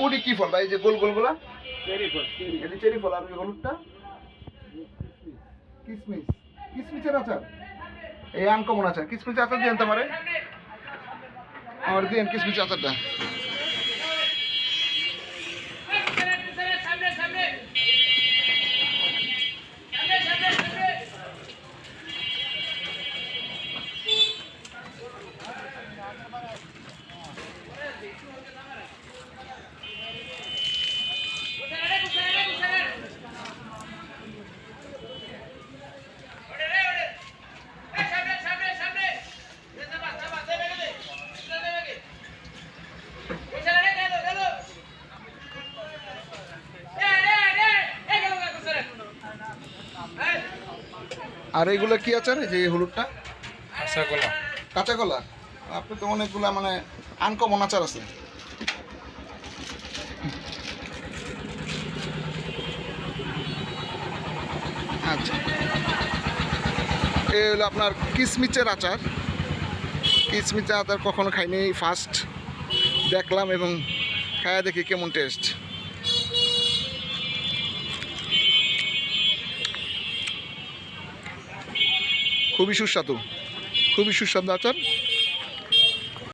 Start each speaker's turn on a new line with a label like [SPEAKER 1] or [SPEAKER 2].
[SPEAKER 1] ওটি কি ফল ভাই? এই যে গোল গোলগুলা
[SPEAKER 2] চেরি ফল, চেরি।
[SPEAKER 1] এটি চেরি ফল। আর ওই হলুদটা কিসমিস। কিসমিসের আচার, এই আনকমন আচার। কিসমিস আচার দিন তোমারে, আমার দিন কিসমিস আচারটা। আর এইগুলো কি আচার? এই যে এই হলুদটা
[SPEAKER 2] কাঁচা কলা।
[SPEAKER 1] কাঁচা কলা। আপনি তো অনেকগুলা মানে আনকমন আচার আছে। আচ্ছা, এই হলো আপনার কিসমিচের আচার। কিসমিচের আচার কখনো খাইনি, ফার্স্ট দেখলাম এবং খায়া দেখি কেমন টেস্ট। খুবই সুস্বাদু, খুবই সুস্বাদু আচার।